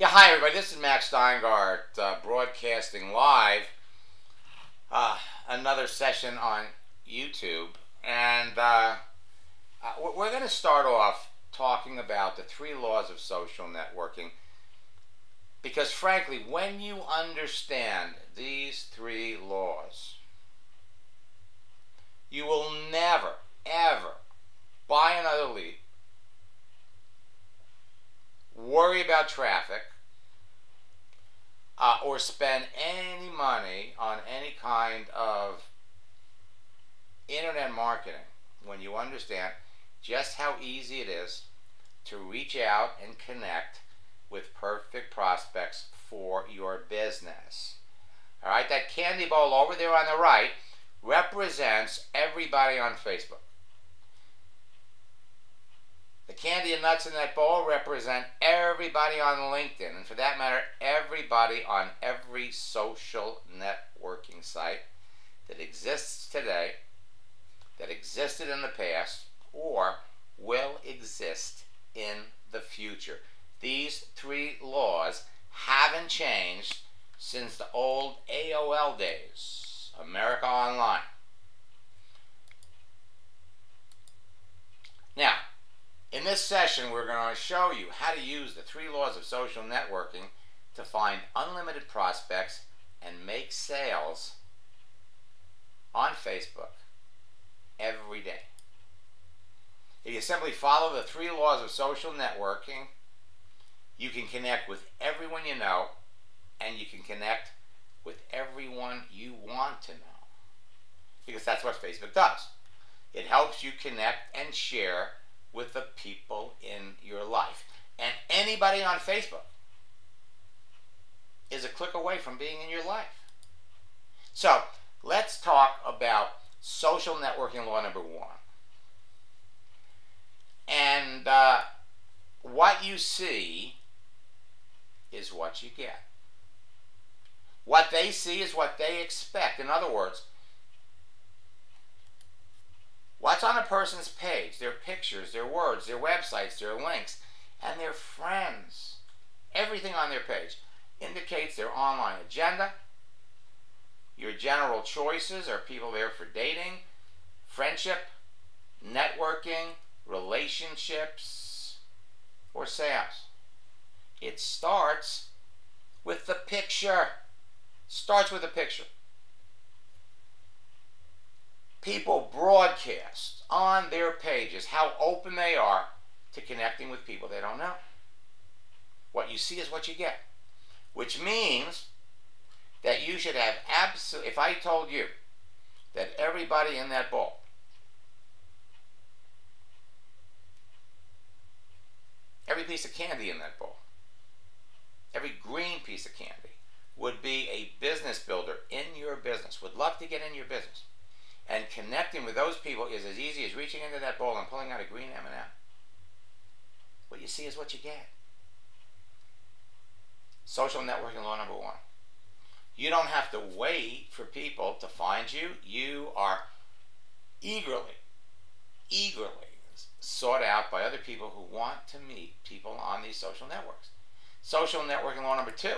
Yeah, hi everybody. This is Max Steingart, broadcasting live. Another session on YouTube, and we're going to start off talking about the 3 laws of social networking. Because frankly, when you understand these 3 laws, you will never, ever buy another lead, worry about traffic, or spend any money on any kind of internet marketing when you understand just how easy it is to reach out and connect with perfect prospects for your business. All right, that candy bowl over there on the right represents everybody on Facebook. The candy and nuts in that bowl represent everybody on LinkedIn, and for that matter, everybody on every social networking site that exists today, that existed in the past, or will exist in the future. These 3 laws haven't changed since the old AOL days, America Online. Now, in this session, we're going to show you how to use the 3 laws of social networking to find unlimited prospects and make sales on Facebook every day. If you simply follow the 3 laws of social networking, you can connect with everyone you know, and you can connect with everyone you want to know. Because that's what Facebook does. It helps you connect and share with the people in your life. And anybody on Facebook is a click away from being in your life. So let's talk about social networking law number 1. And what you see is what you get. What they see is what they expect. In other words, what's on a person's page, their pictures, their words, their websites, their links, and their friends, everything on their page indicates their online agenda. Your general choices are people there for dating, friendship, networking, relationships, or sales. It starts with the picture. Starts with a picture. People broadcast on their pages how open they are to connecting with people they don't know. What you see is what you get. Which means that you should have if I told you that everybody in that bowl every piece of candy in that bowl, every green piece of candy would be a business builder in your business, would love to get in your business. And connecting with those people is as easy as reaching into that bowl and pulling out a green M&M. What you see is what you get. Social networking law number 1. You don't have to wait for people to find you. You are eagerly sought out by other people who want to meet people on these social networks. Social networking law number 2.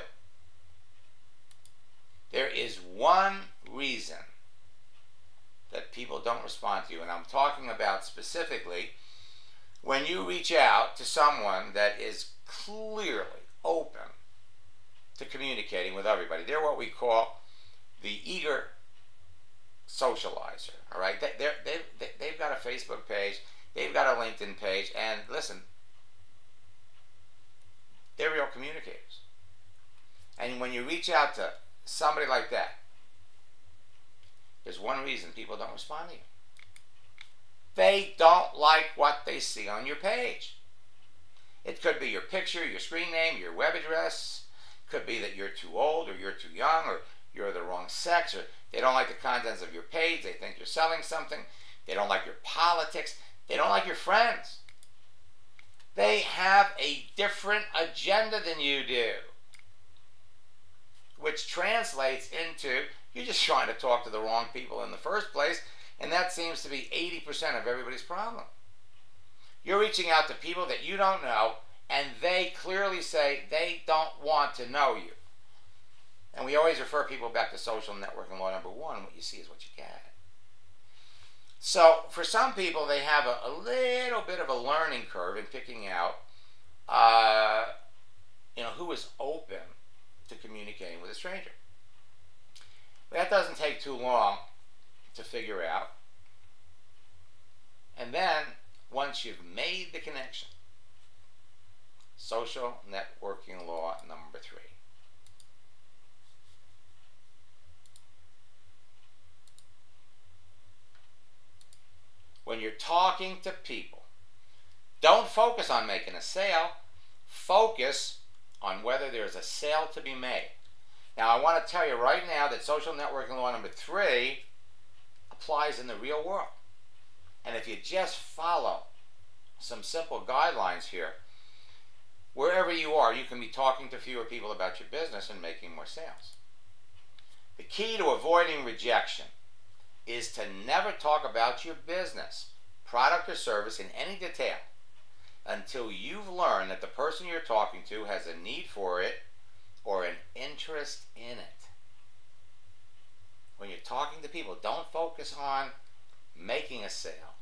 There is one reason that people don't respond to you, and I'm talking about specifically when you reach out to someone that is clearly open to communicating with everybody. They're what we call the eager socializer. All right, they've got a Facebook page, they've got a LinkedIn page, and listen, they're real communicators. And when you reach out to somebody like that, there's one reason people don't respond to you. They don't like what they see on your page. It could be your picture, your screen name, your web address. It could be that you're too old, or you're too young, or you're the wrong sex, or they don't like the contents of your page. They think you're selling something. They don't like your politics. They don't like your friends. They have a different agenda than you do, which translates into you're just trying to talk to the wrong people in the first place, and that seems to be 80% of everybody's problem. You're reaching out to people that you don't know, and they clearly say they don't want to know you. And we always refer people back to social networking law number 1. What you see is what you get. So for some people, they have a little bit of a learning curve in picking out, who is open to communicating with a stranger. But that doesn't take too long to figure out. And then, once you've made the connection, social networking law number 3. When you're talking to people, don't focus on making a sale. Focus on whether there's a sale to be made. Now, I want to tell you right now that social networking law number 3 applies in the real world. And if you just follow some simple guidelines here, wherever you are, you can be talking to fewer people about your business and making more sales. The key to avoiding rejection is to never talk about your business, product, or service in any detail until you've learned that the person you're talking to has a need for it or an interest in it. When you're talking to people, don't focus on making a sale.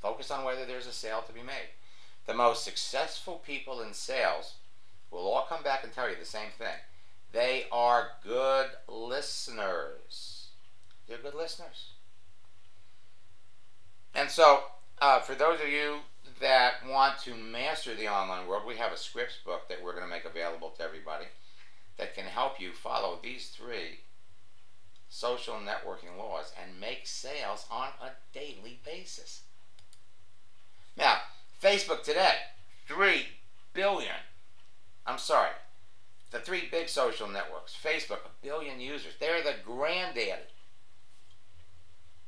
Focus on whether there's a sale to be made. The most successful people in sales will all come back and tell you the same thing. They are good listeners. They're good listeners. And so, for those of you that want to master the online world, we have a scripts book that we're going to make available to everybody that can help you follow these 3 social networking laws and make sales on a daily basis. Now, Facebook today, 3 billion. I'm sorry, the 3 big social networks. Facebook, 1 billion users. They're the granddaddy.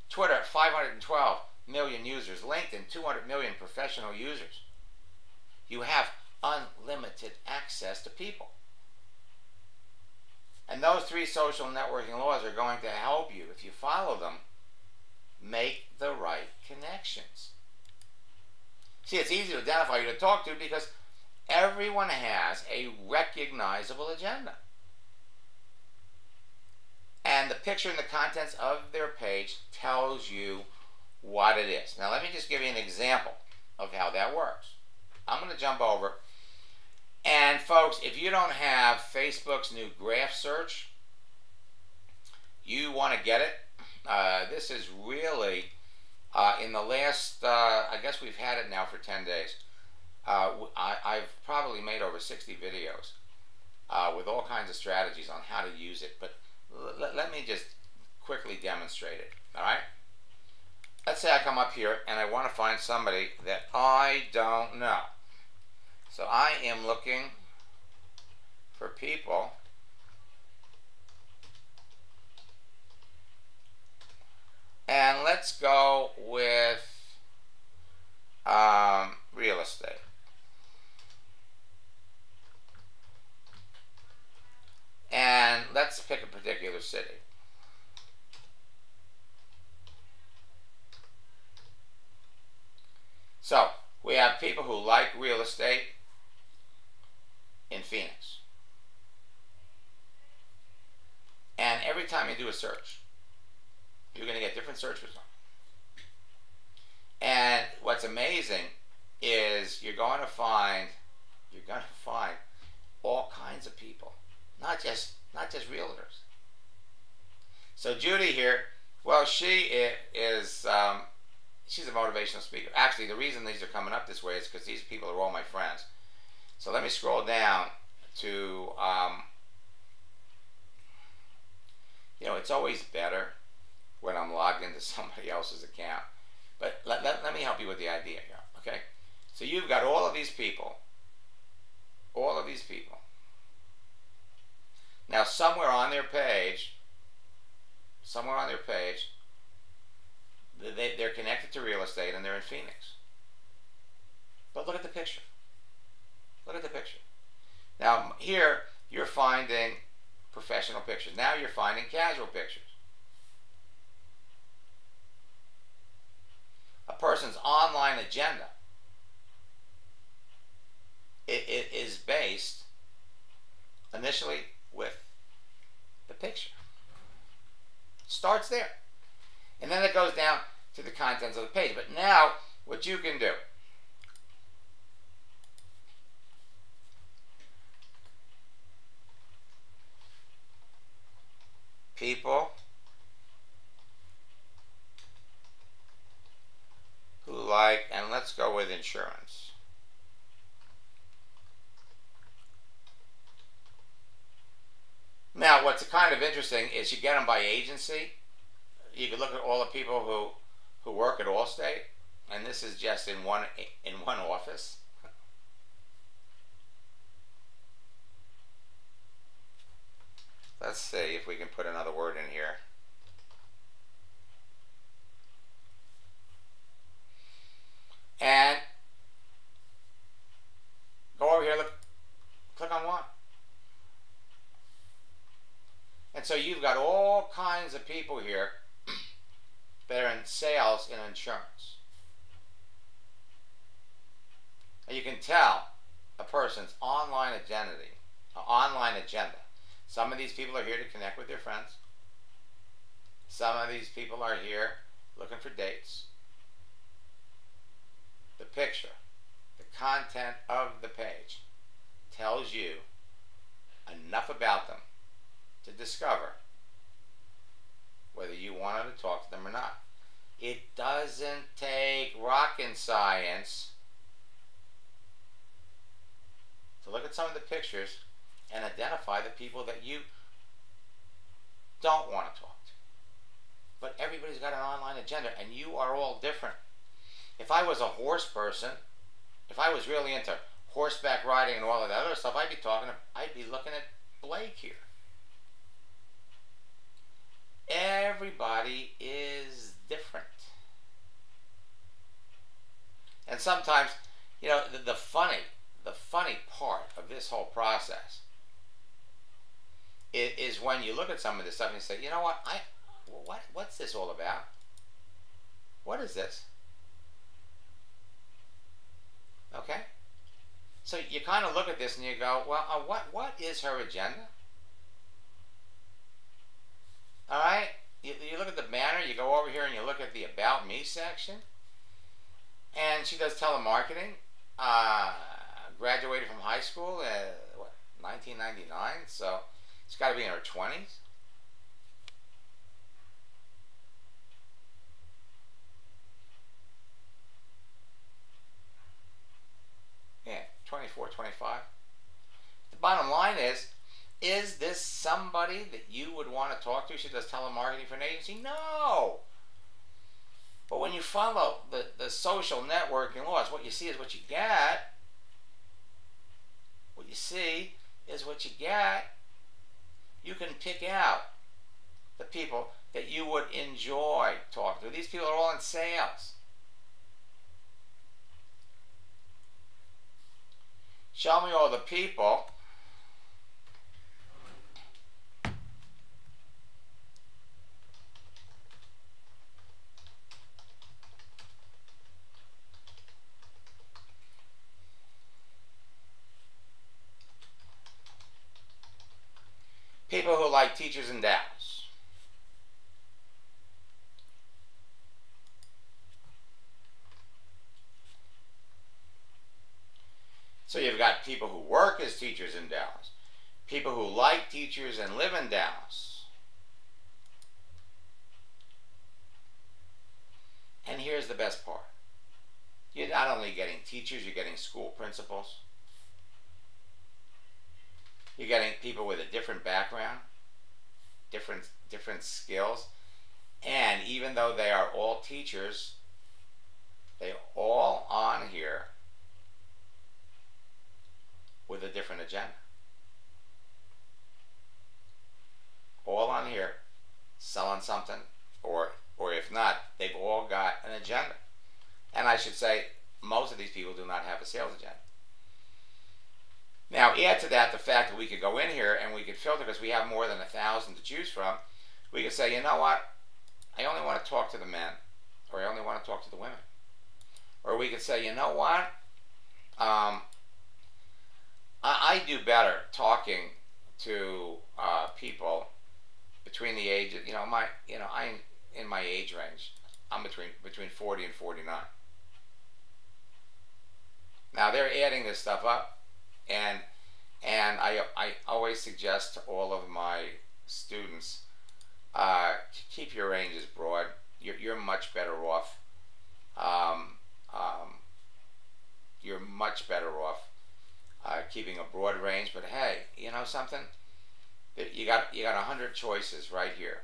Twitter, 512 million users. LinkedIn, 200 million professional users. You have unlimited access to people. And those 3 social networking laws are going to help you, if you follow them, make the right connections. See, it's easy to identify who to talk to because everyone has a recognizable agenda. And the picture and the contents of their page tells you what it is. Now, let me just give you an example of how that works. I'm going to jump over. And folks, if you don't have Facebook's new graph search, you want to get it. This is really, in the last, I guess we've had it now for 10 days. I've probably made over 60 videos with all kinds of strategies on how to use it. But let me just quickly demonstrate it, all right? Let's say I come up here and I want to find somebody that I don't know. So I am looking for people and let's go with real estate. And let's pick a particular city. So we have people who like real estate in Phoenix. And every time you do a search, you're going to get different search results. And what's amazing is you're going to find all kinds of people, not just realtors. So Judy here, well, she is she's a motivational speaker. Actually, the reason these are coming up this way is because these people are all my friends. So let me scroll down to, it's always better when I'm logged into somebody else's account. But let me help you with the idea here, okay? So you've got all of these people. Now, somewhere on their page, they're connected to real estate and they're in Phoenix. But look at the picture. Look at the picture. Now, here you're finding professional pictures. Now you're finding casual pictures. A person's online agenda it is based initially with the picture. Starts there. And then it goes down to the contents of the page. But now, what you can do, people who like, and let's go with insurance. Now, what's kind of interesting is you get them by agency. You can look at all the people who work at Allstate, and this is just in one office. Let's see if we can put another word in here. And go over here, look, click on one. And so you've got all kinds of people here that are in sales in insurance. And you can tell a person's online agenda. Some of these people are here to connect with their friends. Some of these people are here looking for dates. The picture, the content of the page tells you enough about them to discover whether you wanted to talk to them or not. It doesn't take rocket science to look at some of the pictures and identify the people that you don't want to talk to. But everybody's got an online agenda, and you are all different. If I was a horse person, if I was really into horseback riding and all of that other stuff, I'd be looking at Blake here. Everybody is different. And sometimes, you know, the funny part of this whole process is when you look at some of this stuff and you say, you know what, what's this all about? What is this? Okay? So you kind of look at this and you go, well, what is her agenda? All right? You look at the banner, you go over here and you look at the About Me section, and she does telemarketing, graduated from high school, 1999, so she's got to be in her 20s. Yeah, 24, 25. The bottom line is this somebody that you would want to talk to? She does telemarketing for an agency? No! But when you follow the social networking laws, what you see is what you get. What you see is what you get. You can pick out the people that you would enjoy talking to. These people are all in sales. Show me all the people who like teachers in Dallas. So you've got people who work as teachers in Dallas, people who like teachers and live in Dallas. And here's the best part. You're not only getting teachers, you're getting school principals. You're getting people with a different background, different skills. And even though they are all teachers, they all on here with a different agenda. All on here selling something, or if not, they've all got an agenda. And I should say, most of these people do not have a sales agenda. Now, add to that the fact that we could go in here and we could filter, because we have more than 1,000 to choose from. We could say, you know what, I only want to talk to the men, or I only want to talk to the women. Or we could say, you know what, do better talking to people between the ages. I in my age range, I'm between 40 and 49. Now they're adding this stuff up, and I always suggest to all of my students, keep your ranges broad. You're much better off. Um, um, you're much better off keeping a broad range. But hey, you know something? You got 100 choices right here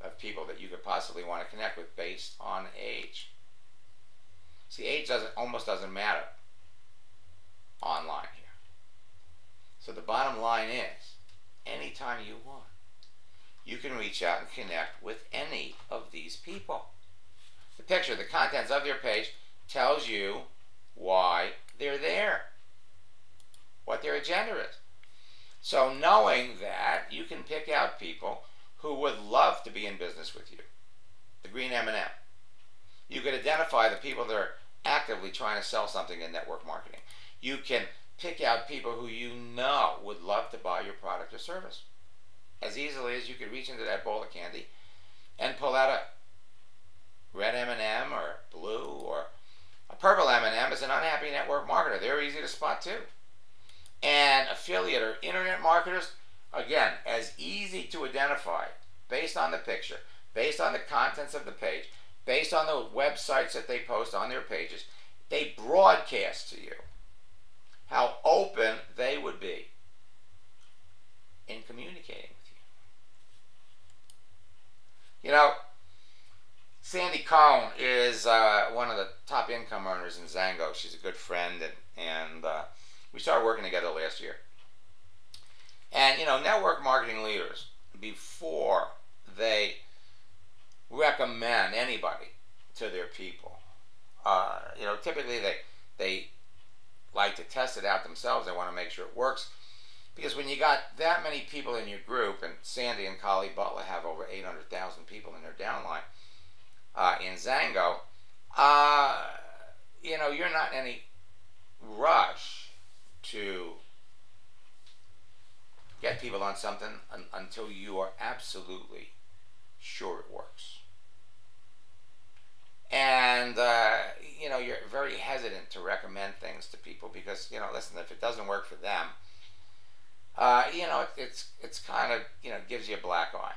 of people that you could possibly want to connect with based on age. See, age almost doesn't matter online here. So the bottom line is, anytime you want, you can reach out and connect with any of these people. The picture, the contents of their page tells you why they're there, what their agenda is. So knowing that, you can pick out people who would love to be in business with you. The green M&M. You could identify the people that are actively trying to sell something in network marketing. You can pick out people who you know would love to buy your product or service. As easily as you could reach into that bowl of candy and pull out a red M&M or blue or a purple M&M as an unhappy network marketer. They're easy to spot too. And affiliate or internet marketers, again, as easy to identify based on the picture, based on the contents of the page, based on the websites that they post on their pages. They broadcast to you how open they would be in communicating with you. You know, Sandy Cohn is one of the top income earners in Zango. She's a good friend, and we started working together last year. And, you know, network marketing leaders, before they recommend anybody to their people, you know, typically they like to test it out themselves. They want to make sure it works. Because when you got that many people in your group, and Sandy and Collie Butler have over 800,000 people in their downline in Zango, you know, you're not in any rush to get people on something until you are absolutely sure it works. And, you know, you're very hesitant to recommend things to people because, you know, listen, if it doesn't work for them, you know, it's kind of, you know, gives you a black eye.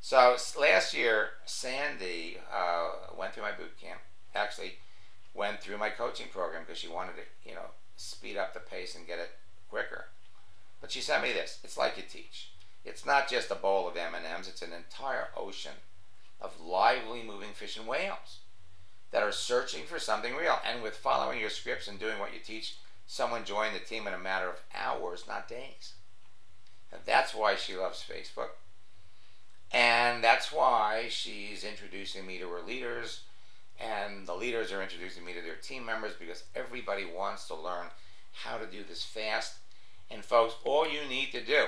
So last year, Sandy went through my boot camp, actually went through my coaching program because she wanted to, you know, speed up the pace and get it quicker. But she sent me this. It's like you teach. It's not just a bowl of M&Ms. It's an entire ocean of lively moving fish and whales that are searching for something real. And with following your scripts and doing what you teach, someone joined the team in a matter of hours, not days. And that's why she loves Facebook. And that's why she's introducing me to her leaders. And the leaders are introducing me to their team members because everybody wants to learn how to do this fast. And folks, all you need to do,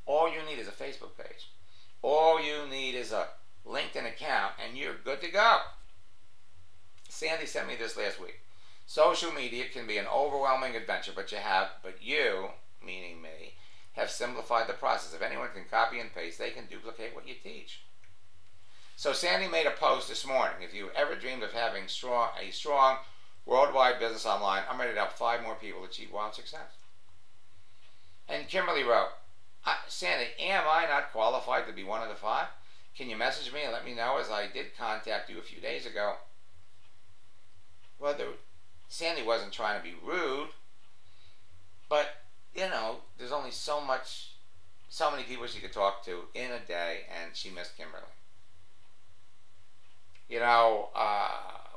all you need is a Facebook page. All you need is a LinkedIn account and you're good to go. Sandy sent me this last week. Social media can be an overwhelming adventure, but you, meaning me, have simplified the process. If anyone can copy and paste, they can duplicate what you teach. So Sandy made a post this morning. If you ever dreamed of having a strong worldwide business online, I'm ready to help 5 more people achieve wild success. And Kimberly wrote, Sandy, am I not qualified to be one of the 5? Can you message me and let me know, as I did contact you a few days ago? Well, Sandy wasn't trying to be rude, but, you know, there's only so many people she could talk to in a day, and she missed Kimberly. You know,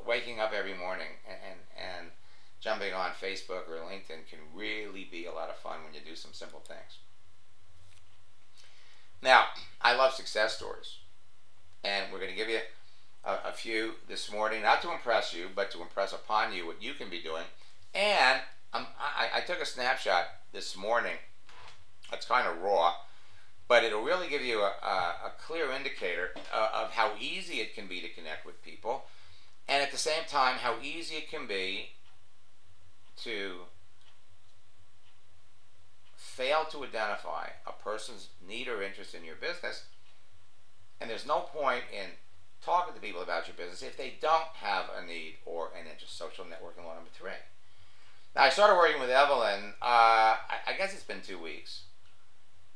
waking up every morning and jumping on Facebook or LinkedIn can really be a lot of fun when you do some simple things. Now, I love success stories, and we're going to give you a few this morning, not to impress you, but to impress upon you what you can be doing. And I took a snapshot this morning. It's kind of raw, but it'll really give you a clear indicator of how easy it can be to connect with people, and at the same time, how easy it can be to fail to identify a person's need or interest in your business, and there's no point in talking to people about your business if they don't have a need or an interest. Social networking law number 3. Now, I started working with Evelyn, I guess it's been 2 weeks,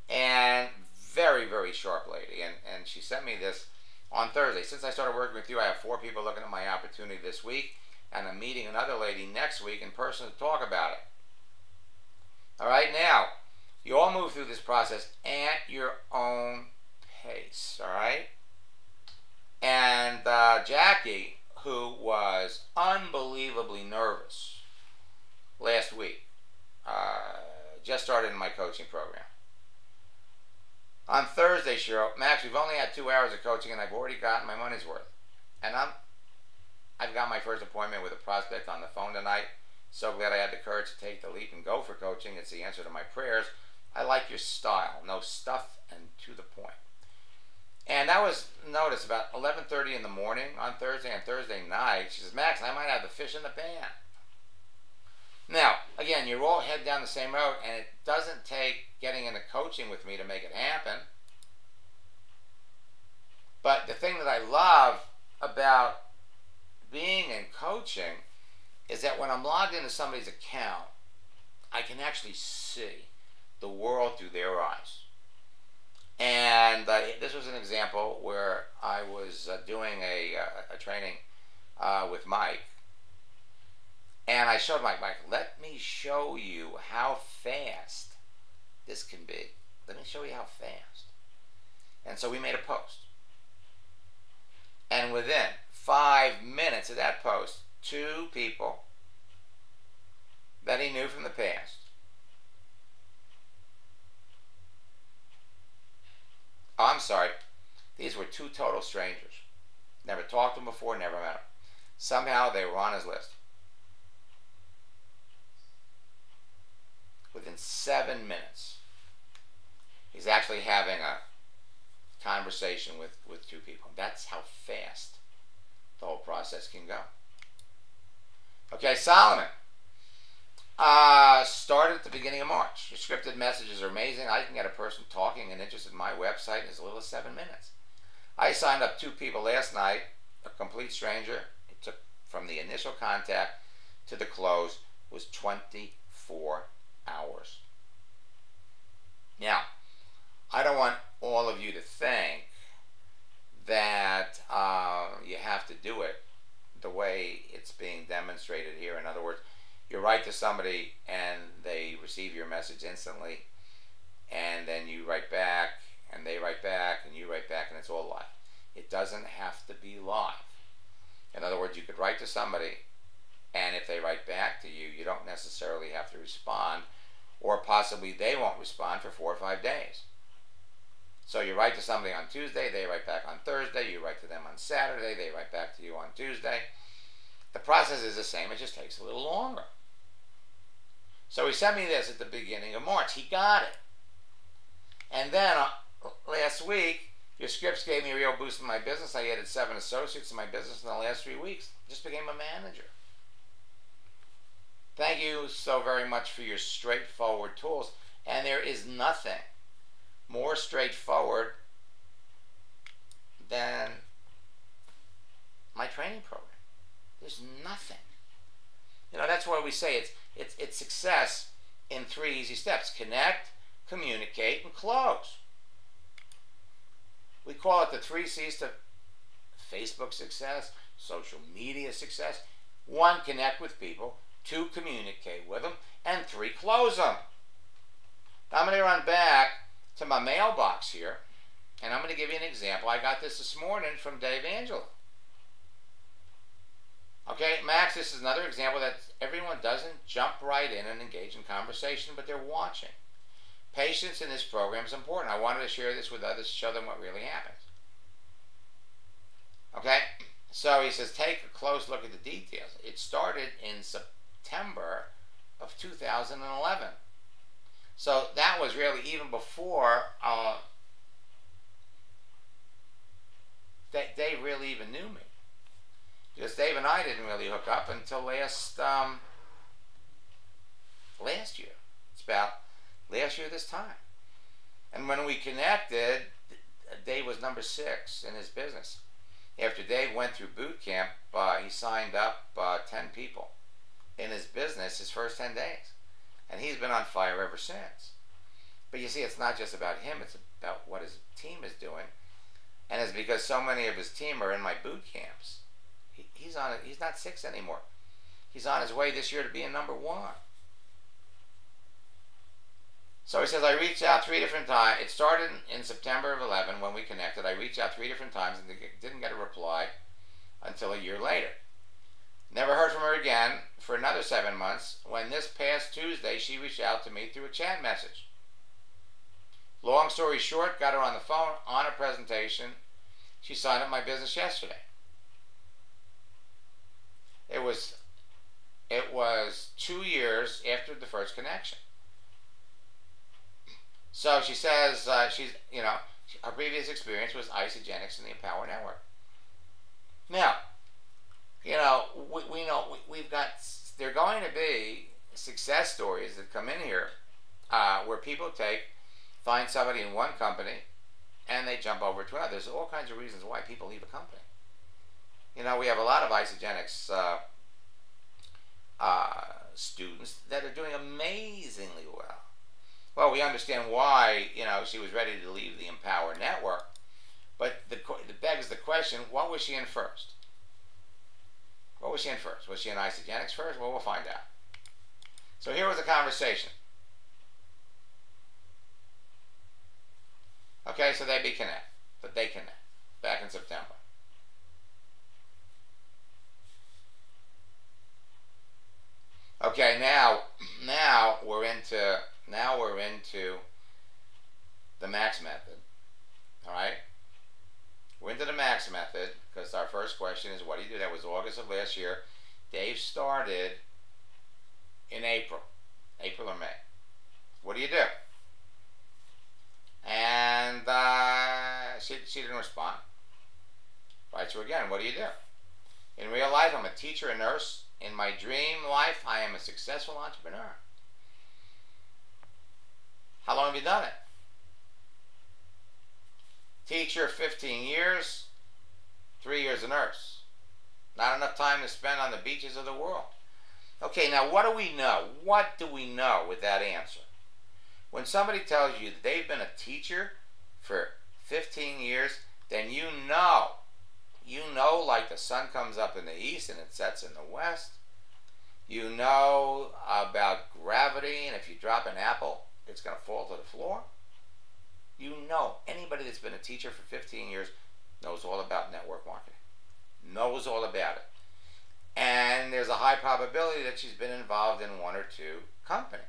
and very, very sharp lady, and she sent me this on Thursday. Since I started working with you, I have 4 people looking at my opportunity this week, and I'm meeting another lady next week in person to talk about it. All right, now, you all move through this process at your own pace, all right? And Jackie, who was unbelievably nervous last week, just started in my coaching program. On Thursday, she wrote, Max, we've only had 2 hours of coaching and I've already gotten my money's worth. And I've got my first appointment with a prospect on the phone tonight. So glad I had the courage to take the leap and go for coaching. It's the answer to my prayers. I like your style. No stuff and to the point. And that was, notice, about 11:30 in the morning on Thursday. And Thursday night, she says, Max, I might have the fish in the pan. Now, again, you're all head down the same road, and it doesn't take getting into coaching with me to make it happen. But the thing that I love about being in coaching is that when I'm logged into somebody's account, I can actually see the world through their eyes. And this was an example where I was doing a training with Mike. And I showed Mike, let me show you how fast this can be. Let me show you how fast. And so we made a post. And within 5 minutes of that post, 2 people that he knew from the past these were 2 total strangers. Never talked to them before, never met them. Somehow they were on his list. Within 7 minutes, he's actually having a conversation with 2 people. That's how fast the whole process can go. Okay, Solomon. Started at the beginning of March. Your scripted messages are amazing. I can get a person talking and interested in my website in as little as 7 minutes. I signed up 2 people last night, a complete stranger. It took from the initial contact to the close was 24 hours. Now, I don't want all of you to think that you have to do it the way it's being demonstrated here. In other words, you write to somebody and they receive your message instantly, and then you write back and they write back and you write back, and it's all live. It doesn't have to be live. In other words, you could write to somebody, and if they write back to you, you don't necessarily have to respond, or possibly they won't respond for 4 or 5 days. So you write to somebody on Tuesday, they write back on Thursday, you write to them on Saturday, they write back to you on Tuesday. The process is the same, it just takes a little longer. So he sent me this at the beginning of March. He got it. And then last week, your scripts gave me a real boost in my business. I added 7 associates in my business in the last 3 weeks. Just became a manager. Thank you so very much for your straightforward tools. And there is nothing more straightforward than my training program. There's nothing. You know, that's why we say it's success in 3 easy steps. Connect, communicate, and close. We call it the 3 C's to Facebook success, social media success. 1, connect with people. 2, communicate with them. And 3, close them. Now I'm going to run back to my mailbox here, and I'm going to give you an example. I got this morning from Dave Angela. Okay, Max, this is another example that everyone doesn't jump right in and engage in conversation, but they're watching. Patience in this program is important. I wanted to share this with others to show them what really happens. Okay, so he says, take a close look at the details. It started in September of 2011. So that was really even before Dave really even knew me. Because Dave and I didn't really hook up until last year. It's about last year this time. And when we connected, Dave was number 6 in his business. After Dave went through boot camp, he signed up 10 people in his business his first 10 days. And he's been on fire ever since. But you see, it's not just about him, it's about what his team is doing. And it's because so many of his team are in my boot camps. He's not 6 anymore. He's on his way this year to being number 1. So he says, I reached out 3 different times. It started in September of 11 when we connected. I reached out 3 different times and didn't get a reply until a year later. Never heard from her again for another 7 months, when this past Tuesday she reached out to me through a chat message. Long story short, got her on the phone on a presentation. She signed up my business yesterday. It was 2 years after the first connection. So she says her previous experience was Isagenix and the Empower Network. Now, we've got, there are going to be success stories that come in here where people find somebody in one company and they jump over to another. There's all kinds of reasons why people leave a company. We have a lot of Isagenix students that are doing amazingly well. Well, we understand why, she was ready to leave the Empower Network, but it begs the question, what was she in first? What was she in first? Was she in Isagenix first? Well, we'll find out. So here was the conversation. Okay, so they connect back in September. Okay, now we're into the max method. All right, we're into the max method because our first question is, what do you do? That was August of last year. Dave started in April or May. What do you do? And she didn't respond. Right, so again, what do you do? In real life, I'm a teacher, a nurse. In my dream life, I am a successful entrepreneur. How long have you done it? Teacher, 15 years, 3 years a nurse. Not enough time to spend on the beaches of the world. Okay, now what do we know? What do we know with that answer? When somebody tells you that they've been a teacher for 15 years, then you know like the sun comes up in the east and it sets in the west. You know about gravity, and if you drop an apple, it's going to fall to the floor. Anybody that's been a teacher for 15 years knows all about network marketing. Knows all about it. And there's a high probability that she's been involved in 1 or 2 companies.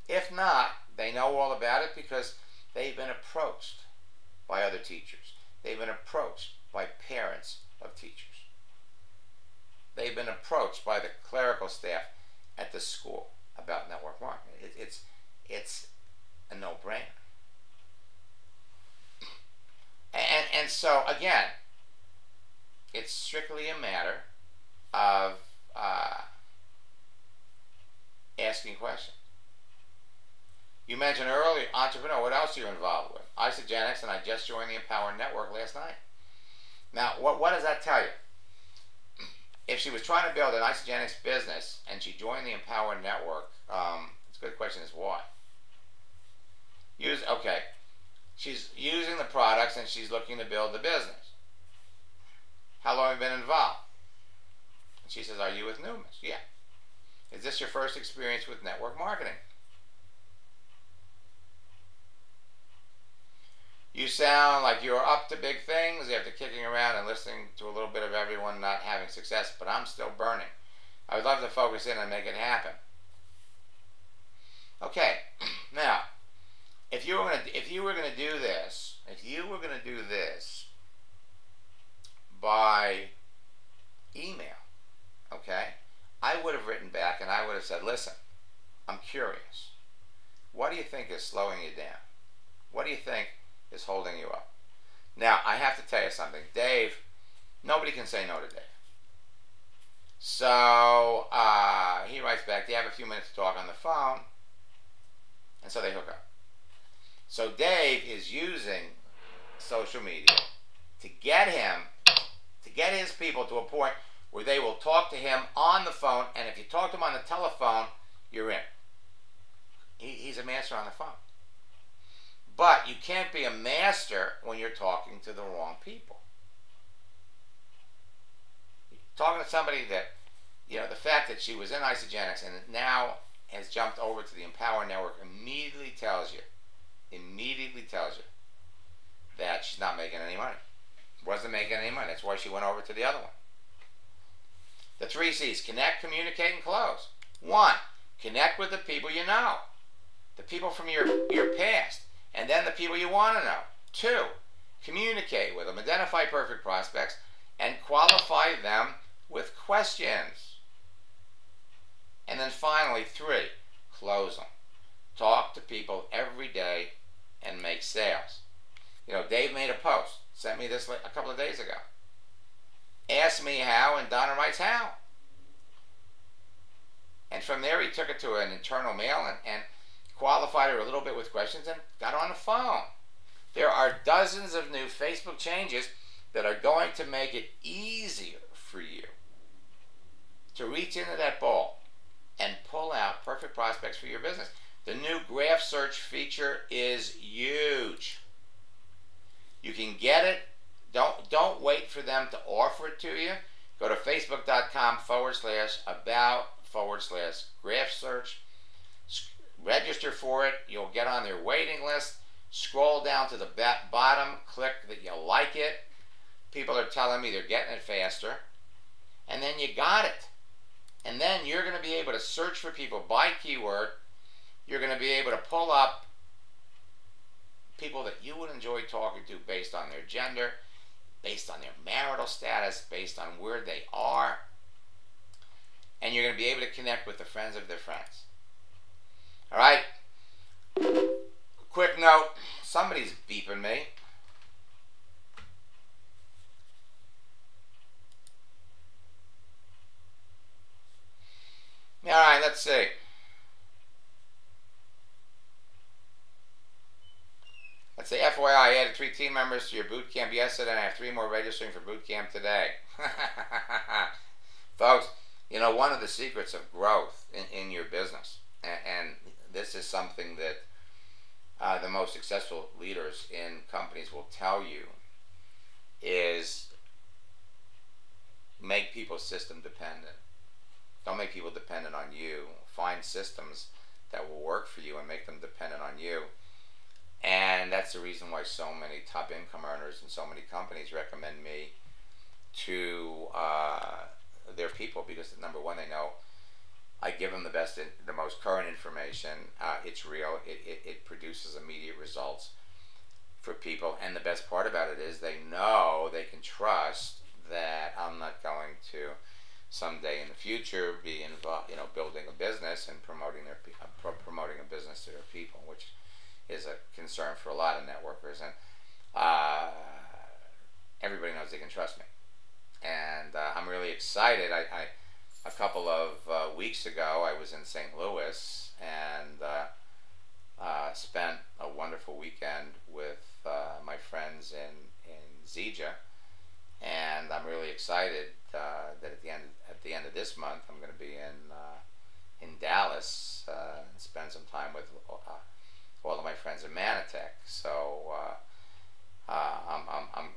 If not, they know all about it because they've been approached by other teachers. They've been approached by parents of teachers. They've been approached by the clerical staff at the school about network marketing. It's a no-brainer. And so, again, it's strictly a matter of asking questions. You mentioned earlier, entrepreneur, what else are you involved with? Isagenix, and I just joined the Empower Network last night. Now, what does that tell you? If she was trying to build an Isagenix business and she joined the Empower Network, it's a good question is why? Okay, she's using the products and she's looking to build the business. How long have you been involved? And she says, are you with Numis? Yeah. Is this your first experience with network marketing? You sound like you're up to big things after kicking around and listening to a little bit of everyone not having success, but I'm still burning. I would love to focus in and make it happen. Okay, now, if you were gonna do this by email, okay, I would have written back and I would have said, listen, I'm curious. What do you think is slowing you down? What do you think is holding you up? Now, I have to tell you something. Dave, nobody can say no to Dave. So he writes back, do you have a few minutes to talk on the phone? And so they hook up. So Dave is using social media to get his people to a point where they will talk to him on the phone, and if you talk to him on the telephone, you're in. He's a master on the phone. But you can't be a master when you're talking to the wrong people. Talking to somebody that, the fact that she was in Isagenix and now has jumped over to the Empower Network immediately tells you that she's not making any money. Wasn't making any money. That's why she went over to the other one. The 3 C's: connect, communicate, and close. 1, connect with the people you know, the people from your past, and then the people you want to know. 2, communicate with them, identify perfect prospects, and qualify them with questions. And then finally, 3, close them. Talk to people every day and make sales. Dave made a post, sent me this a couple of days ago. Ask me how, and Donna writes how. And from there he took it to an internal mail and qualified her a little bit with questions and got her on the phone. There are dozens of new Facebook changes that are going to make it easier for you to reach into that bowl and pull out perfect prospects for your business. The new graph search feature is huge. You can get it. Don't wait for them to offer it to you. Go to facebook.com/about/graph search. Register for it. You'll get on their waiting list. Scroll down to the bottom. Click that you like it. People are telling me they're getting it faster. And then you got it. And then you're going to be able to search for people by keyword. You're going to be able to pull up people that you would enjoy talking to based on their gender, based on their marital status, based on where they are. And you're going to be able to connect with the friends of their friends. All right? Quick note, somebody's beeping me. All right, let's see. Let's say, FYI, I added 3 team members to your boot camp yesterday, and I have 3 more registering for boot camp today. Folks, one of the secrets of growth in your business, and this is something that the most successful leaders in companies will tell you, is make people system dependent. Don't make people dependent on you. Find systems that will work for you and make them dependent on you. And that's the reason why so many top income earners and so many companies recommend me to their people, because number one, they know I give them the most current information. It's real. It produces immediate results for people. And the best part about it is they know they can trust that I'm not going to someday in the future be involved, building a business and promoting a business to their people, which is a concern for a lot of networkers. And everybody knows they can trust me. And I'm really excited. A couple of weeks ago, I was in St. Louis and spent a wonderful weekend with my friends in Zija, and I'm really excited that at the end of this month, I'm going to be in Dallas and spend some time with all of my friends in Manatech. So I'm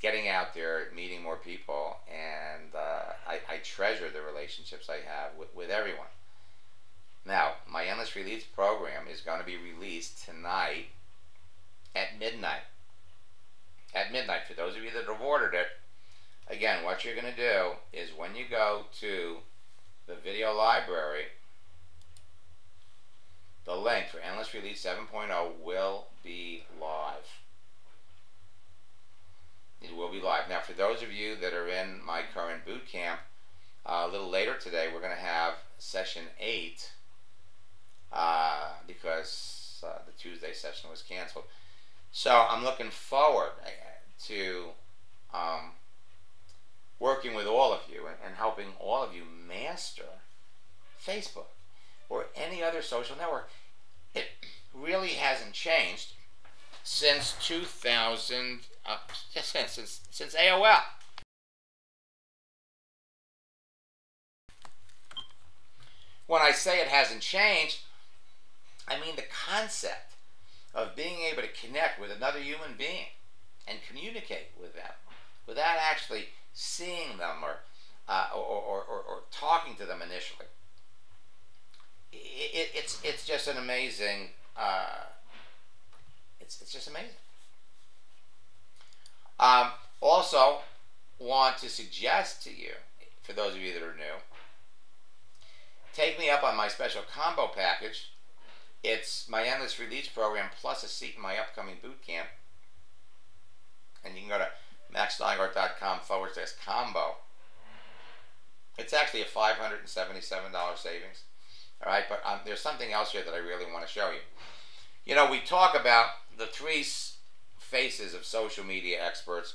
getting out there, meeting more people, and I treasure the relationships I have with everyone. Now, my Endless Release program is going to be released tonight at midnight. At midnight, for those of you that have ordered it, again, what you're going to do is when you go to the video library, the link for Endless Release 7.0 will be live. It will be live. Now, for those of you that are in my current boot camp, a little later today, we're going to have session 8 because the Tuesday session was canceled. So I'm looking forward to working with all of you and helping all of you master Facebook or any other social network. it really hasn't changed since 2000, since AOL. When I say it hasn't changed, I mean the concept of being able to connect with another human being and communicate with them without actually seeing them or talking to them initially. It's just an amazing. It's just amazing. Also, want to suggest to you, for those of you that are new, take me up on my special combo package. It's my endless release program plus a seat in my upcoming boot camp. And you can go to maxsteingart.com/combo. It's actually a $577 savings. All right, but there's something else here that I really want to show you. You know, we talk about the three faces of social media experts,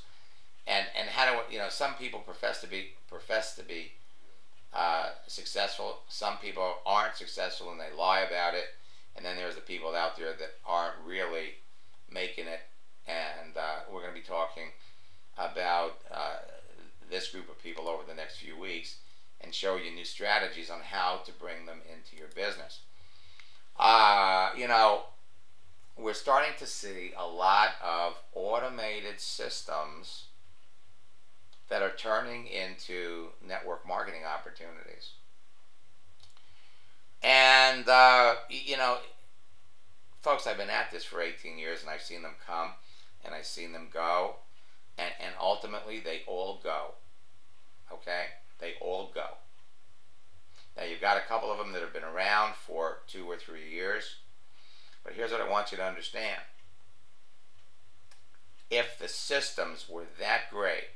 and how to, you know, some people profess to be successful. Some people aren't successful and they lie about it. And then there's the people out there that aren't really making it. And we're going to be talking about this group of people over the next few weeks and show you new strategies on how to bring them into your business. You know, we're starting to see a lot of automated systems that are turning into network marketing opportunities. And, you know, folks, I've been at this for 18 years and I've seen them come and I've seen them go, and ultimately they all go. Okay? They all go. Now, you've got a couple of them that have been around for 2 or 3 years, but here's what I want you to understand. If the systems were that great,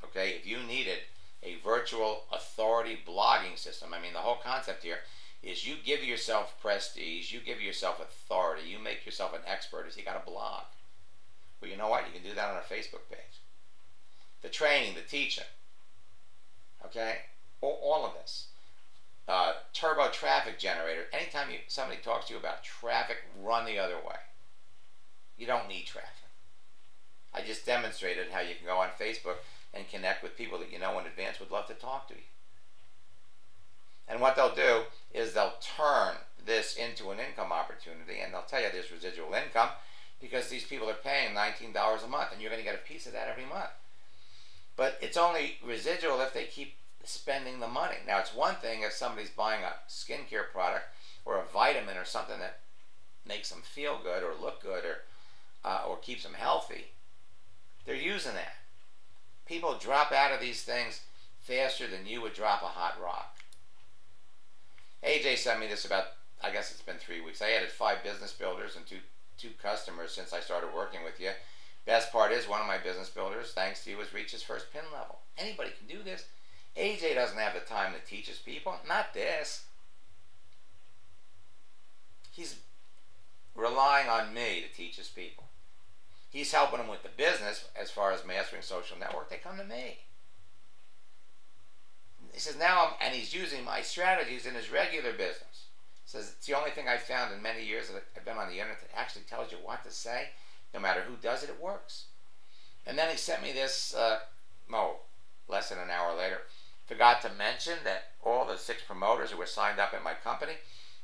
okay, if you needed a virtual authority blogging system, I mean, the whole concept here is you give yourself prestige, you give yourself authority, you make yourself an expert if you got a blog. Well, you know what? You can do that on our Facebook page. The training, the teaching, okay? All of this. Turbo traffic generator. Anytime somebody talks to you about traffic, run the other way. You don't need traffic. I just demonstrated how you can go on Facebook and connect with people that you know in advance would love to talk to you. And what they'll do is they'll turn this into an income opportunity, and they'll tell you there's residual income because these people are paying $19 a month, and you're going to get a piece of that every month. But it's only residual if they keep spending the money. Now, it's one thing if somebody's buying a skincare product or a vitamin or something that makes them feel good or look good or keeps them healthy. They're using that. People drop out of these things faster than you would drop a hot rock. AJ sent me this about, I guess it's been 3 weeks. I added 5 business builders and two customers since I started working with you. Best part is one of my business builders, thanks to you, has reached his first pin level. Anybody can do this. AJ doesn't have the time to teach his people. Not this. He's relying on me to teach his people. He's helping them with the business as far as mastering social network. They come to me. He says now, and he's using my strategies in his regular business. He says it's the only thing I've found in many years that I've been on the internet that actually tells you what to say. No matter who does it, it works. And then he sent me this, less than an hour later. Forgot to mention that all the 6 promoters who were signed up in my company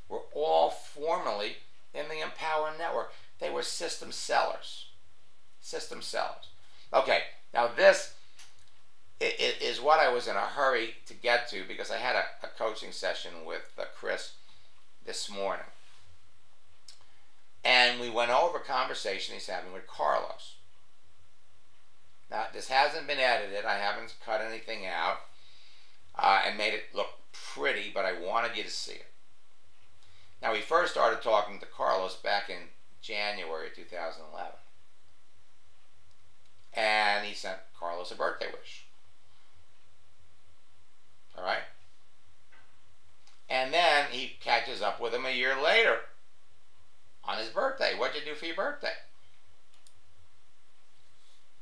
were all formerly in the Empower Network. They were system sellers. System sellers. Okay, now this is what I was in a hurry to get to because I had a coaching session with Chris this morning. And we went over a conversation he's having with Carlos. Now, this hasn't been edited. I haven't cut anything out and made it look pretty, but I wanted you to see it. Now, we first started talking to Carlos back in January 2011. And he sent Carlos a birthday wish. All right? And then he catches up with him a year later on his birthday. What'd you do for your birthday?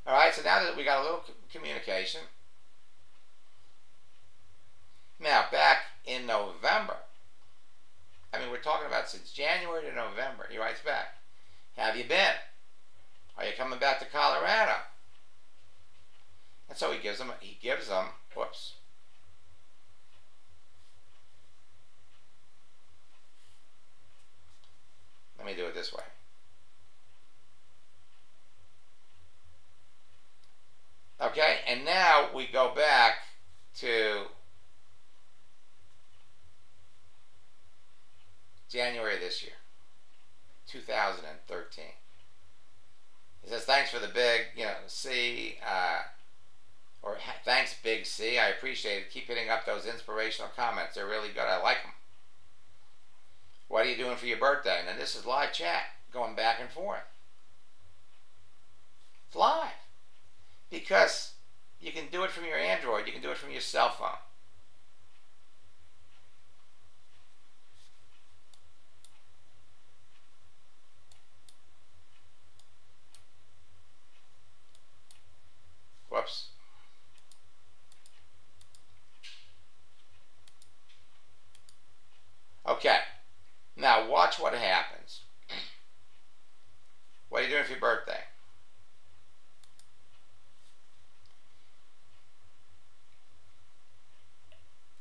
All right, so now that we got a little communication. Now, back in November, I mean, we're talking about since January to November. He writes back, have you been? Are you coming back to Colorado? And so he gives them, whoops. Let me do it this way. Okay, and now we go back to January of this year, 2013. He says, thanks for the big, C, or thanks, big C. I appreciate it. Keep hitting up those inspirational comments. They're really good. I like them. What are you doing for your birthday? And then this is live chat going back and forth. It's live. Because you can do it from your Android. You can do it from your cell phone. Whoops. Okay. Now watch what happens. What are you doing for your birthday?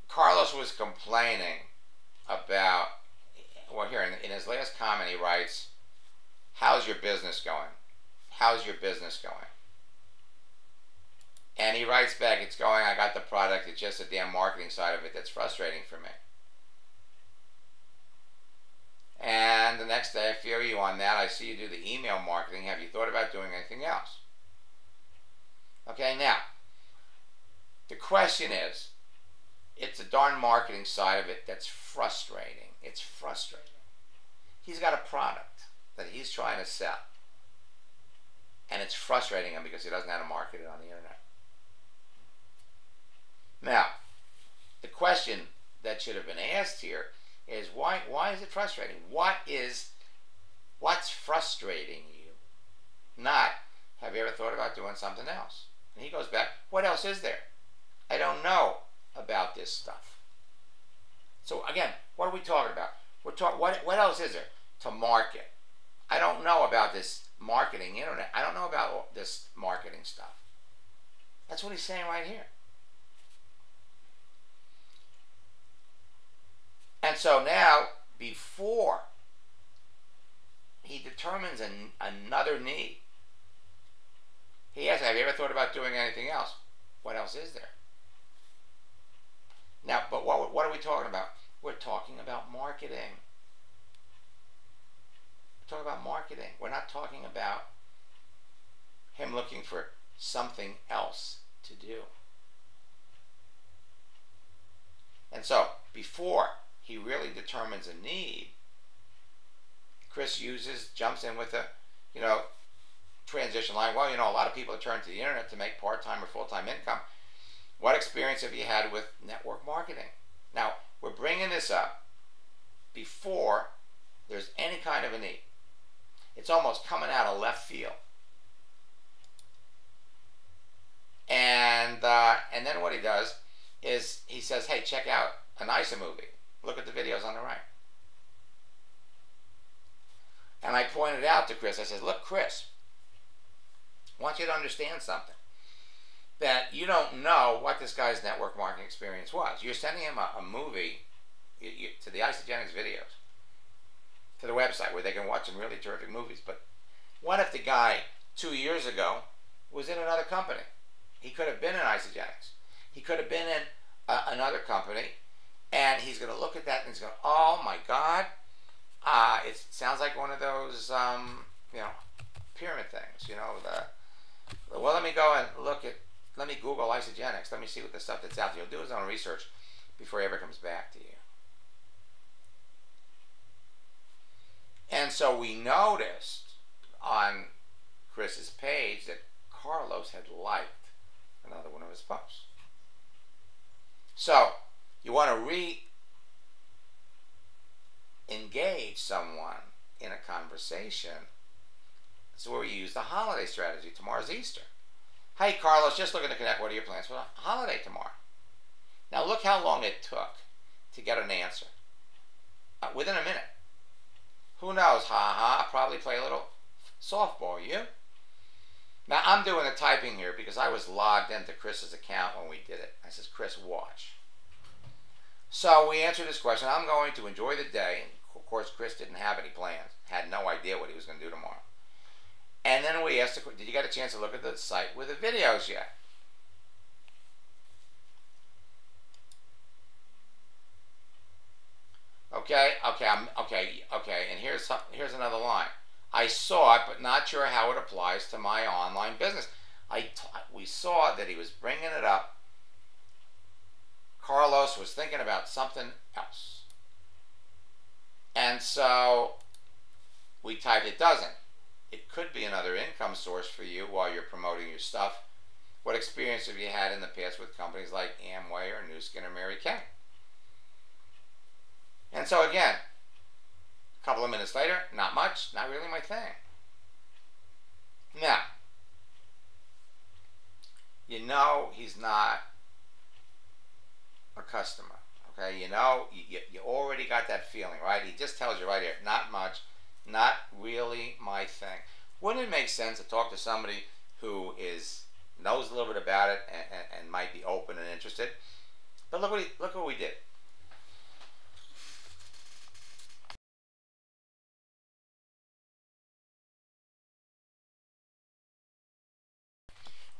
Carlos was complaining about, well, here in his last comment he writes, how's your business going? How's your business going? And he writes back, it's going, I got the product, it's just the damn marketing side of it that's frustrating for me. And the next day I feel you on that. I see you do the email marketing. Have you thought about doing anything else? Okay, now, the question is, it's the darn marketing side of it that's frustrating. It's frustrating. He's got a product that he's trying to sell. And it's frustrating him because he doesn't know how to market it on the internet. Now, the question that should have been asked here is why is it frustrating? What's frustrating you? Not, have you ever thought about doing something else? And he goes back, what else is there? I don't know about this stuff. So again, what are we talking about? What else is there to market? I don't know about this marketing internet. I don't know about this marketing stuff. That's what he's saying right here. And so now, before he determines another need, he asks, have you ever thought about doing anything else? What else is there? Now, but what are we talking about? We're talking about marketing. We're talking about marketing. We're not talking about him looking for something else to do. And so, before he really determines a need, Chris jumps in with a, transition line. Well, a lot of people turn to the internet to make part-time or full-time income. What experience have you had with network marketing? Now, we're bringing this up before there's any kind of a need. It's almost coming out of left field. And then what he does is he says, hey, check out an Isa movie. Look at the videos on the right. And I pointed out to Chris, I said, look, Chris, I want you to understand something. That you don't know what this guy's network marketing experience was. You're sending him a movie to the Isagenix videos, to the website where they can watch some really terrific movies. But what if the guy 2 years ago was in another company? He could have been in Isagenix. He could have been in another company, and he's going to look at that and he's going, oh my God, it sounds like one of those, pyramid things. Well, let me go and let me Google Isagenix. Let me see what the stuff that's out there. He'll do his own research before he ever comes back to you. And so we noticed on Chris's page that Carlos had liked another one of his posts. So you want to re-engage someone in a conversation. That's where we use the holiday strategy. Tomorrow's Easter. Hey, Carlos, just looking to connect. What are your plans for the holiday tomorrow? Now look how long it took to get an answer. Within a minute. knows? Ha ha. I'll probably play a little softball. You? Now, I'm doing the typing here because I was logged into Chris's account when we did it. I says, Chris, watch. So we answered this question. I'm going to enjoy the day. And of course, Chris didn't have any plans. Had no idea what he was going to do tomorrow. And then we asked, did you get a chance to look at the site with the videos yet? Okay. And here's another line. I saw it, but not sure how it applies to my online business. We saw that he was bringing it up. Carlos was thinking about something else. And so we typed, it doesn't. It could be another income source for you while you're promoting your stuff. What experience have you had in the past with companies like Amway or New Skin or Mary Kay? And so again, a couple of minutes later, not much, not really my thing. Now, you know he's not a customer, okay? You know, you already got that feeling, right? He just tells you right here, not much, not really my thing. Wouldn't it make sense to talk to somebody who knows a little bit about it and might be open and interested? But look what we did.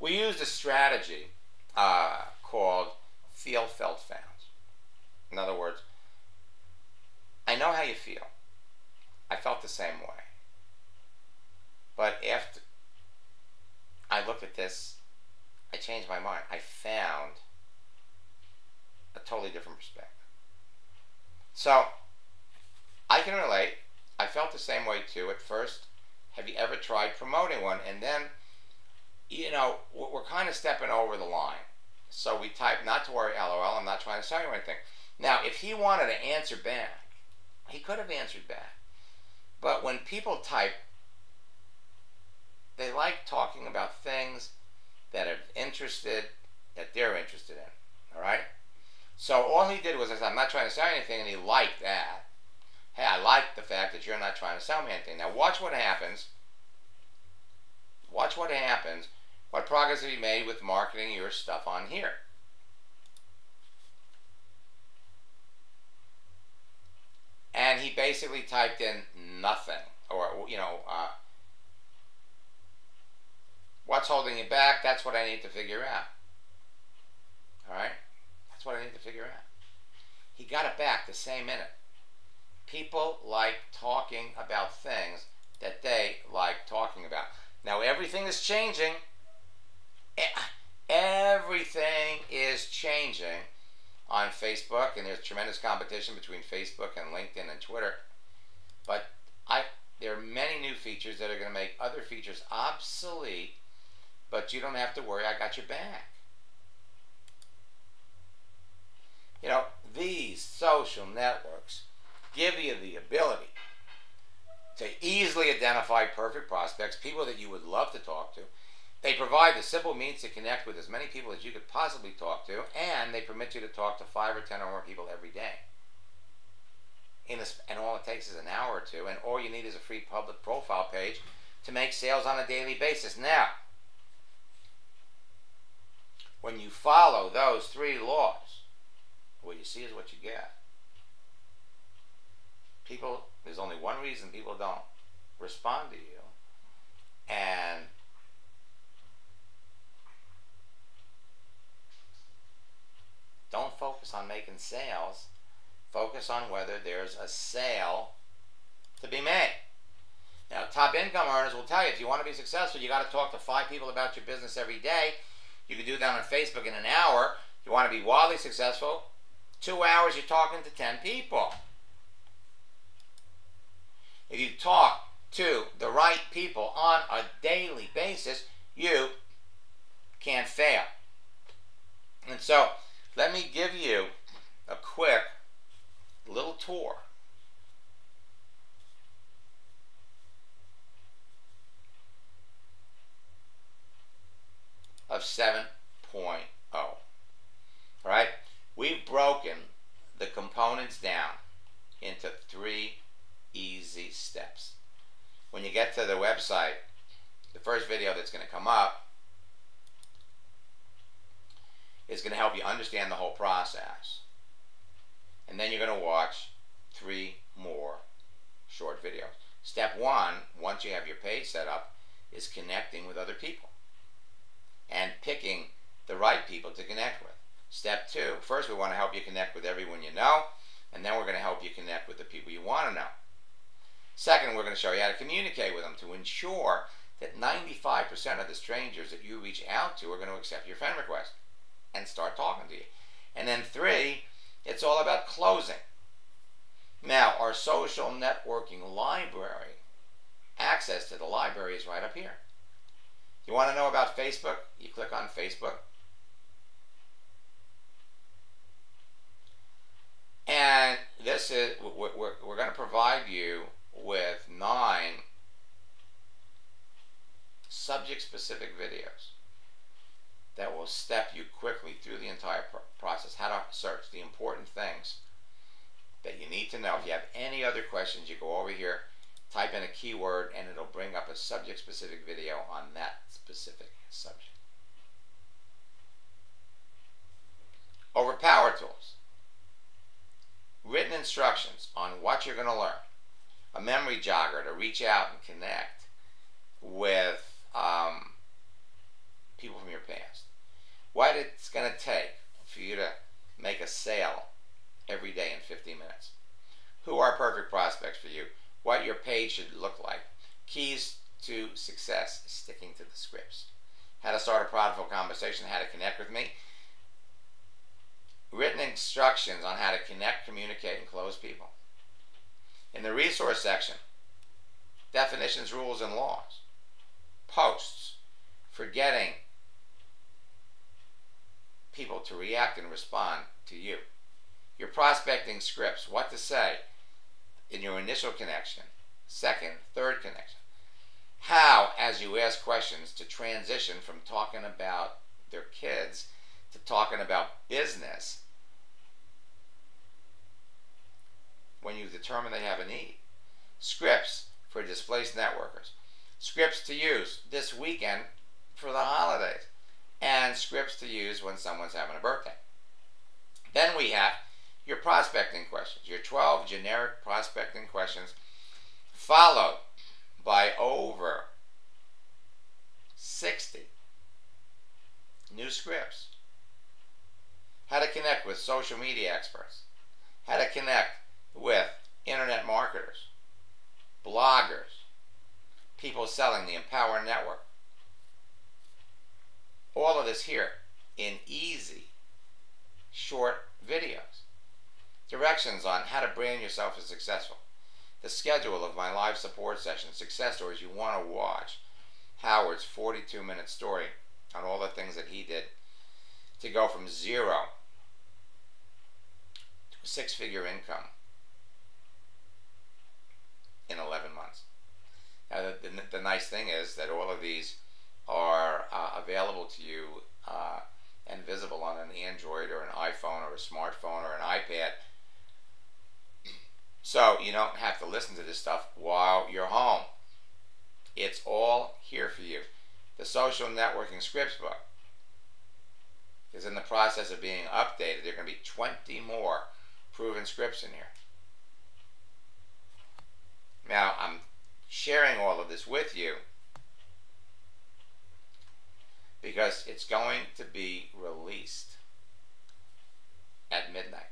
We used a strategy called feel, felt, found. In other words, I know how you feel. I felt the same way. But after I looked at this, I changed my mind. I found a totally different perspective. So, I can relate. I felt the same way too. At first, have you ever tried promoting one? And then, you know, we're kind of stepping over the line. So we type, not to worry, LOL, I'm not trying to sell you anything. Now, if he wanted to answer back, he could have answered back. But when people type, they like talking about things that they're interested in, all right? So all he did was, I said, I'm not trying to sell you anything, and he liked that. Hey, I like the fact that you're not trying to sell me anything. Now watch what happens. Watch what happens. What progress have you made with marketing your stuff on here? And he basically typed in nothing. Or, you know, what's holding you back? That's what I need to figure out. All right? That's what I need to figure out. He got it back the same minute. People like talking about things that they like talking about. Now, everything is changing. Everything is changing on Facebook, and there's tremendous competition between Facebook and LinkedIn and Twitter. But there are many new features that are going to make other features obsolete, but you don't have to worry. I got your back. You know, these social networks give you the ability to easily identify perfect prospects, people that you would love to talk to. They provide the simple means to connect with as many people as you could possibly talk to, and they permit you to talk to 5 or 10 or more people every day. And all it takes is an hour or two, and all you need is a free public profile page to make sales on a daily basis. Now, when you follow those 3 laws, what you see is what you get. People, there's only one reason people don't respond to you, and don't focus on making sales. Focus on whether there's a sale to be made. Now, top income earners will tell you, if you want to be successful, you got to talk to 5 people about your business every day. You can do that on Facebook in an hour. If you want to be wildly successful, 2 hours you're talking to 10 people. If you talk to the right people on a daily basis, you can't fail. And so, let me give you a quick little tour of 7.0. All right? We've broken the components down into 3 easy easy steps. When you get to the website, the first video that's going to come up is going to help you understand the whole process. And then you're going to watch 3 more short videos. Step 1, once you have your page set up, is connecting with other people and picking the right people to connect with. Step 2, first we want to help you connect with everyone you know, and then we're going to help you connect with the people you want to know. Second, we're going to show you how to communicate with them to ensure that 95% of the strangers that you reach out to are going to accept your friend request and start talking to you. And then 3, it's all about closing. Now, our social networking library, access to the library is right up here. You want to know about Facebook? You click on Facebook. And this is, we're going to provide you with 9 subject-specific videos that will step you quickly through the entire process. How to search the important things that you need to know. If you have any other questions, you go over here, type in a keyword, and it'll bring up a subject-specific video on that specific subject. Over Power Tools, written instructions on what you're going to learn, a memory jogger to reach out and connect with people from your past, what it's going to take for you to make a sale every day in 15 minutes, who are perfect prospects for you, what your page should look like, keys to success, sticking to the scripts, how to start a profitable conversation, how to connect with me, written instructions on how to connect, communicate, and close people. In the resource section, definitions, rules, and laws, posts for getting people to react and respond to you, your prospecting scripts, what to say in your initial connection, second, third connection, how, as you ask questions, to transition from talking about their kids to talking about business when you determine they have a need, scripts for displaced networkers, scripts to use this weekend for the holidays, and scripts to use when someone's having a birthday. Then we have your prospecting questions, your 12 generic prospecting questions, followed by over 60 new scripts. How to connect with social media experts, how to connect with internet marketers, bloggers, people selling the Empower Network. All of this here in easy, short videos. Directions on how to brand yourself as successful. The schedule of my live support session, success stories you want to watch. Howard's 42-minute story on all the things that he did to go from 0 to a 6-figure income in 11 months. Now, the nice thing is that all of these are available to you and visible on an Android or an iPhone or a smartphone or an iPad. So you don't have to listen to this stuff while you're home. It's all here for you. The Social Networking Scripts book is in the process of being updated. There are going to be 20 more proven scripts in here. Now, I'm sharing all of this with you because it's going to be released at midnight.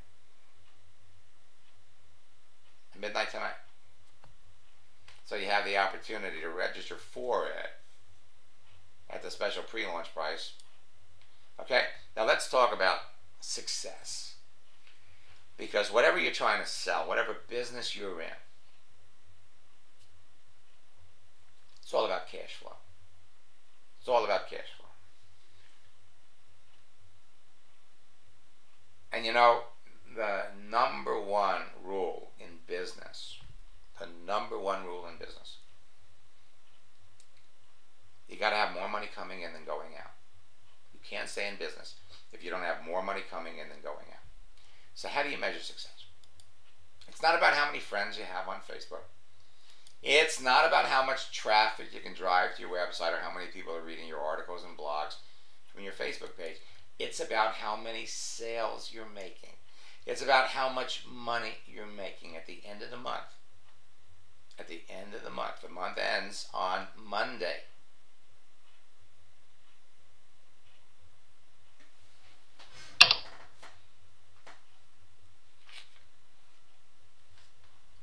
Midnight tonight. So you have the opportunity to register for it at the special pre-launch price. Okay, now let's talk about success. Because whatever you're trying to sell, whatever business you're in, it's all about cash flow. It's all about cash flow. And you know, the number one rule in business, you got to have more money coming in than going out. You can't stay in business if you don't have more money coming in than going out. So how do you measure success? It's not about how many friends you have on Facebook. It's not about how much traffic you can drive to your website or how many people are reading your articles and blogs from your Facebook page. It's about how many sales you're making. It's about how much money you're making at the end of the month. At the end of the month ends on Monday.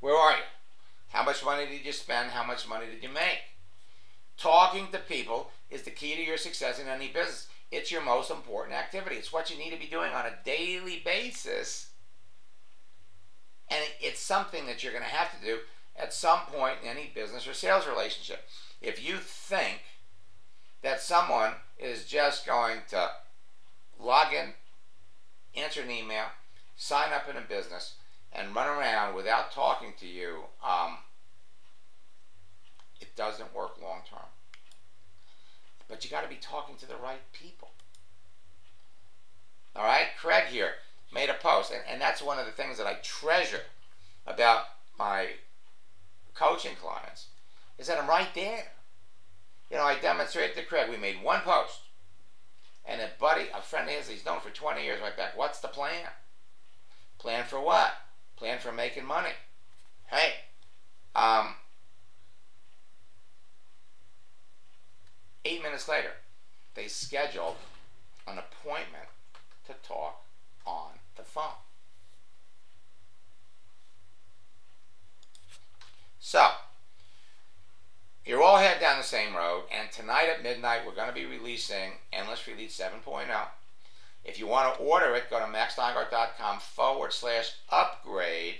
Where are you? How much money did you spend? How much money did you make? Talking to people is the key to your success in any business. It's your most important activity. It's what you need to be doing on a daily basis. And it's something that you're going to have to do at some point in any business or sales relationship. If you think that someone is just going to log in, answer an email, sign up in a business, and run around without talking to you, it doesn't work long term. But you got to be talking to the right people. All right, Craig here made a post, and that's one of the things that I treasure about my coaching clients, is that I'm right there. You know, I demonstrated to Craig, we made one post, and a friend of his, he's known for 20 years, right back, what's the plan? Plan for what? Plan for making money. Hey, 8 minutes later, they scheduled an appointment to talk on the phone. So, you're all headed down the same road, and tonight at midnight we're going to be releasing Endless Release 7.0. If you want to order it, go to maxsteingart.com/upgrade,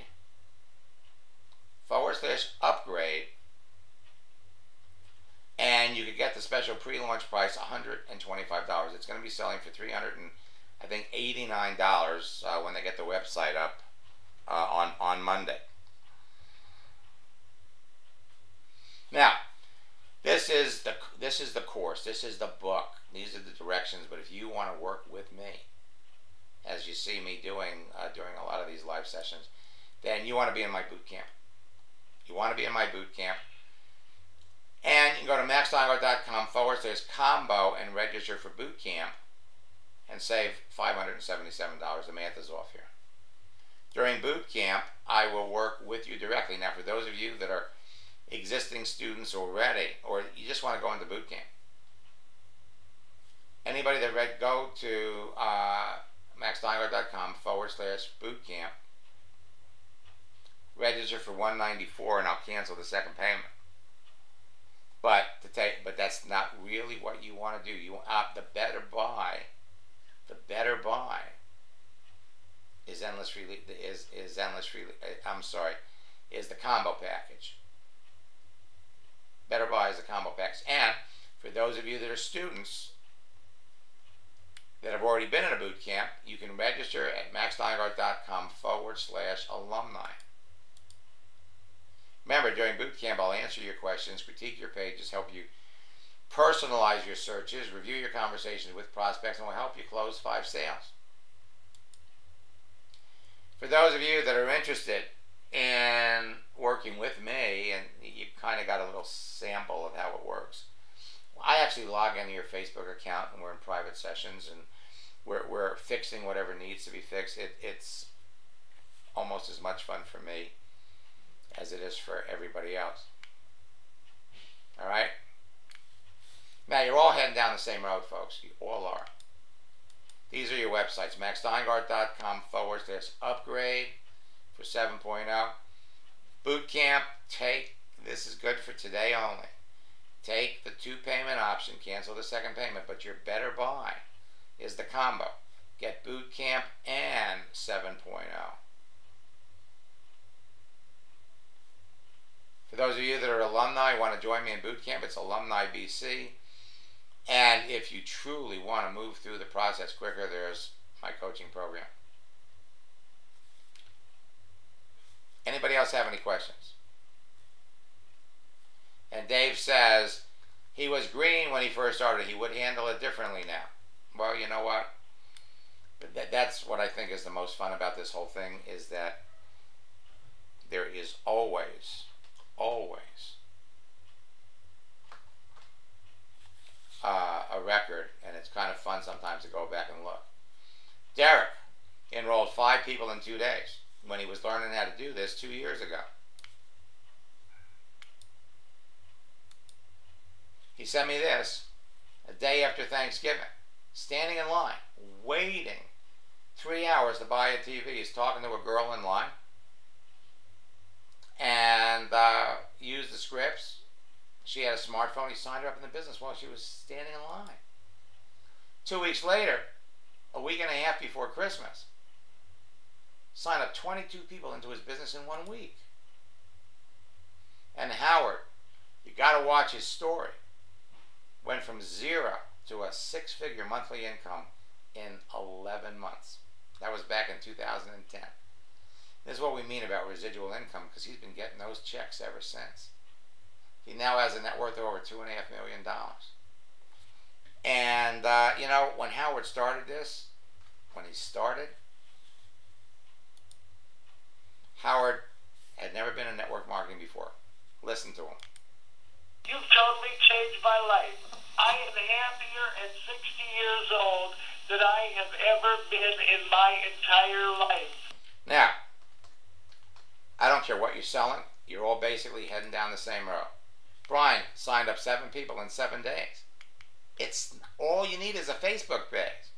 and you could get the special pre-launch price, $125. It's going to be selling for $389 when they get the website up on Monday. Now, this is the course. This is the book. These are the directions. But if you want to work with me, as you see me doing during a lot of these live sessions, then you want to be in my boot camp. You want to be in my boot camp. And you can go to maxsteingart.com/combo and register for boot camp and save $577. The math is off here. During boot camp, I will work with you directly. Now, for those of you that are existing students already, or you just want to go into boot camp, anybody that go to maxsteingart.com/boot camp, register for $194, and I'll cancel the second payment. But that's not really what you want to do. You the better buy is endless release. Is the combo package. Better buy is the combo package. And for those of you that are students that have already been in a boot camp, you can register at maxsteingart.com/alumni. Remember, during boot camp, I'll answer your questions, critique your pages, help you personalize your searches, review your conversations with prospects, and will help you close 5 sales. For those of you that are interested in working with me, and you kind of got a little sample of how it works, I actually log into your Facebook account, and we're in private sessions, and we're fixing whatever needs to be fixed. It's almost as much fun for me as it is for everybody else. All right? Now, you're all heading down the same road, folks. You all are. These are your websites. maxsteingart.com/upgrade for 7.0. Boot camp, this is good for today only. Take the 2 payment option, cancel the second payment, but your better buy is the combo. Get boot camp and 7.0. For those of you that are alumni, want to join me in boot camp, it's Alumni BC. And if you truly want to move through the process quicker, there's my coaching program. Anybody else have any questions? And Dave says, he was green when he first started. He would handle it differently now. Well, you know what? That's what I think is the most fun about this whole thing, is that there is always fun sometimes to go back and look. Derek enrolled 5 people in 2 days when he was learning how to do this 2 years ago. He sent me this a day after Thanksgiving, standing in line, waiting 3 hours to buy a TV. He's talking to a girl in line and used the scripts. She had a smartphone. He signed her up in the business while she was standing in line. 2 weeks later, a week and a half before Christmas, signed up 22 people into his business in 1 week. And Howard, you got to watch his story. Went from 0 to a 6-figure monthly income in 11 months. That was back in 2010. This is what we mean about residual income, because he's been getting those checks ever since. He now has a net worth of over $2.5 million. And, you know, when Howard started this, Howard had never been in network marketing before. Listen to him. You've totally changed my life. I am happier at 60 years old than I have ever been in my entire life. Now, I don't care what you're selling. You're all basically heading down the same road. Brian signed up 7 people in 7 days. It's all you need is a Facebook page.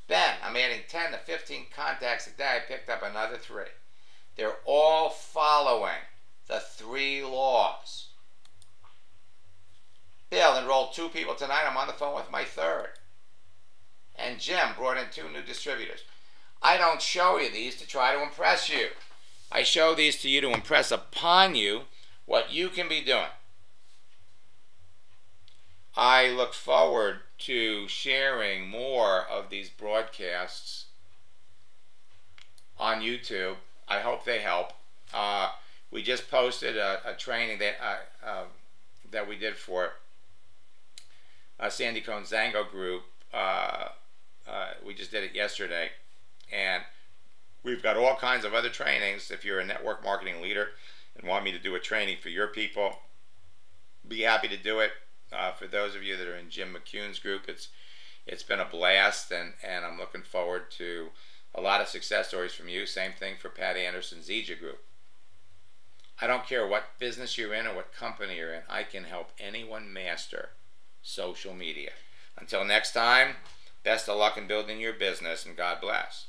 Ben, I'm adding 10 to 15 contacts a day. I picked up another 3. They're all following the 3 laws. Bill enrolled 2 people tonight. I'm on the phone with my 3rd. And Jim brought in 2 new distributors. I don't show you these to try to impress you. I show these to you to impress upon you what you can be doing. I look forward to sharing more of these broadcasts on YouTube. I hope they help. We just posted a training that we did for Sandy Cohn's Zango group. We just did it yesterday, and we've got all kinds of other trainings. If you're a network marketing leader and want me to do a training for your people, be happy to do it. For those of you that are in Jim McCune's group, it's been a blast, and I'm looking forward to a lot of success stories from you. Same thing for Pat Anderson's Zija group. I don't care what business you're in or what company you're in. I can help anyone master social media. Until next time, best of luck in building your business, and God bless.